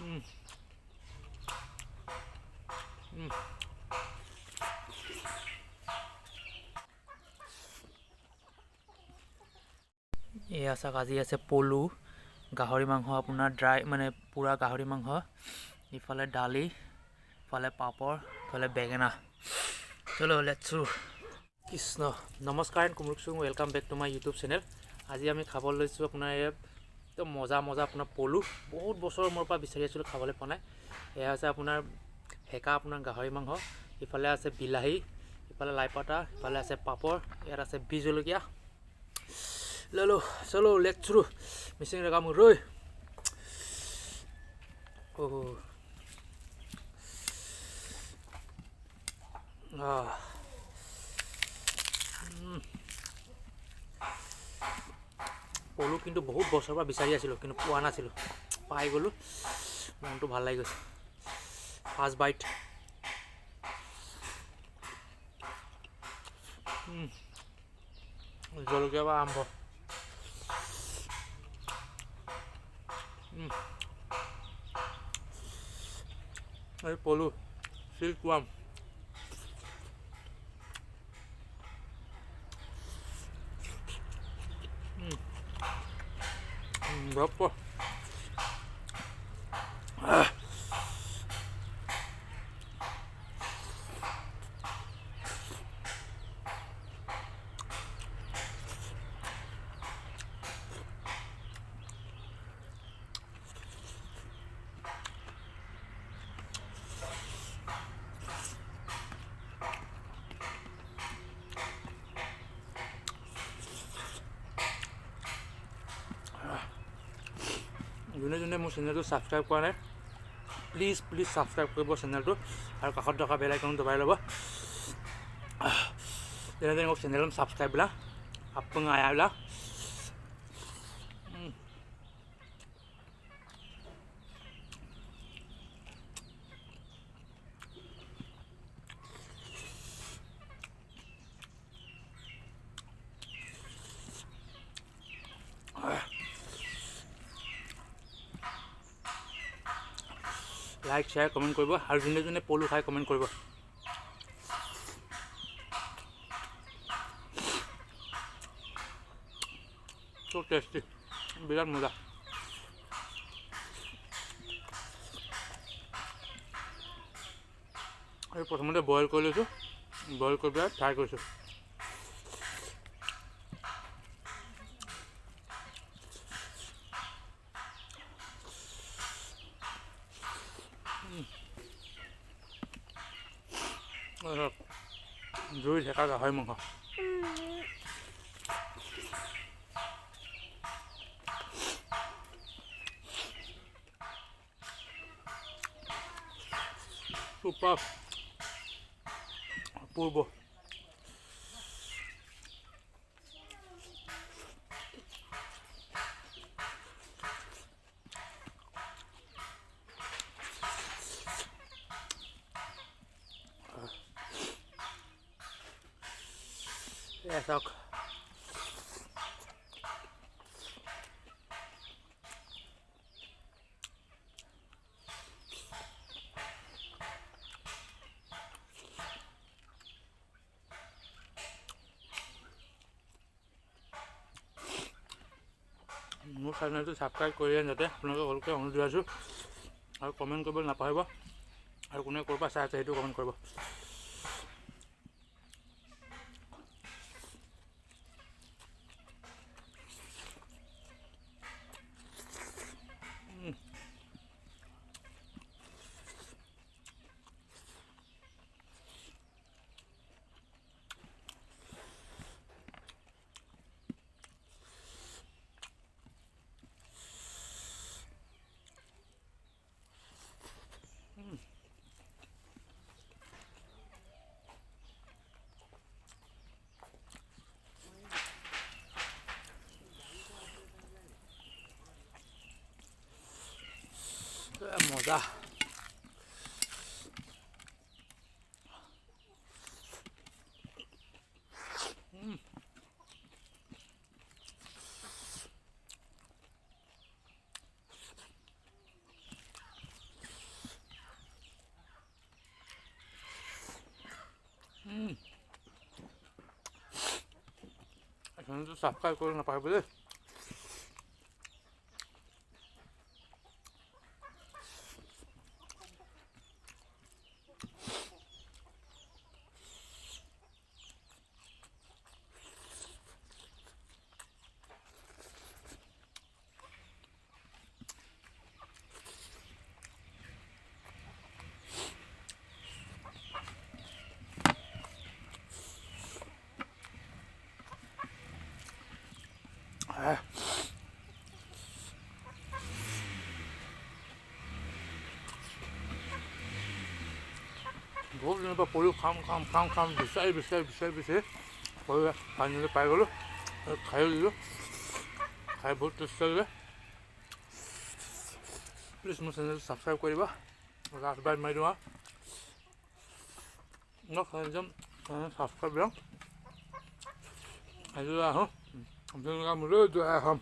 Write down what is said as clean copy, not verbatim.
এয়া চাওক আজি আছে পলু, গাহৰি মাংস আপোনাৰ ড্ৰাই মানে পুৰা গাহৰি মাংস, ইফালে দালি, ইফালে পাপৰ, ইফালে বেঙেনা। চলো লেটছ কৃষ্ণ। নমস্কাৰ এণ্ড কুমৰুকচুং, welcome back to my YouTube channel. আজি আমি খাবলৈ লৈছোঁ আপোনাৰ একদম মজা আপোনাৰ পলু। বহুত বছৰৰ মূৰৰ পৰা বিচাৰি আছিলোঁ, খাবলৈ পোৱা নাই। এয়া হৈছে আপোনাৰ হেকা আপোনাৰ গাহৰি মাংস, ইফালে আছে বিলাহী, ইফালে লাই পাতা, ইফালে আছে পাপৰ, ইয়াত আছে বি জলকীয়া। Lalo, solo, let's through. Missing the kamu roy. Oh. পলু কিন্তু বহুত বছৰৰ পৰা বিচাৰি আছিলোঁ, কিন্তু পোৱা নাছিলোঁ। পাই গ'লোঁ, মনটো ভাল লাগি গৈছে। First bite. জলকীয়া বা আৰম্ভ। এই পলু সিল্কওয়াৰ্ম। গপ্প। যোনে যোনে মোৰ চেনেলটো ছাবস্ক্ৰাইব কৰা নাই, প্লিজ ছাবস্ক্ৰাইব কৰিব চেনেলটো, আৰু কাষত থকা বেল আইকন দবাই ল'ব। যেনে মোক চেনেল ছাবস্ক্ৰাইব লা আপং আয়ালা। লাইক শ্বেয়াৰ কমেণ্ট কৰিব, আৰু যোনে যোনে পলু খাই কমেণ্ট কৰিব। so tasty, বিৰাট মজা। এই প্ৰথমতে বইল কৰি লৈছোঁ, বইল কৰি পেলাই ফ্ৰাই কৰিছোঁ। জুই ঢেকা গাহৰি মাংস। চুপাৰ পূৰ্ব। চাওক মোৰ চেনেলটো ছাবস্ক্ৰাইব কৰি যাতে আপোনালোকে সকলোকে অনুৰোধ জনাইছোঁ, আৰু কমেণ্ট কৰিবলৈ নাপাহৰিব, আৰু কোনে ক'ৰ পৰা চাই আছে সেইটো কমেণ্ট কৰিব। মজা। চেনেলটো ছাবস্ক্ৰাইব কৰি নাপাহৰিব দেই। বহুত দিনৰ পৰা পৰি খাম বিচাৰি পৰি পানীলৈ পাই গ'লোঁ আৰু খায়ো দিলোঁ। খাই বহুত টেষ্টি লাগিলে। প্লিজ মোৰ চেনেলটো ছাবস্ক্ৰাইব কৰিবা। লাষ্ট বাইট মাৰি দিওঁ আৰু ছাবস্ক্ৰাইব দিওঁ। আজি আহোঁ আপোনালোকে মোলৈ যোৱা এখন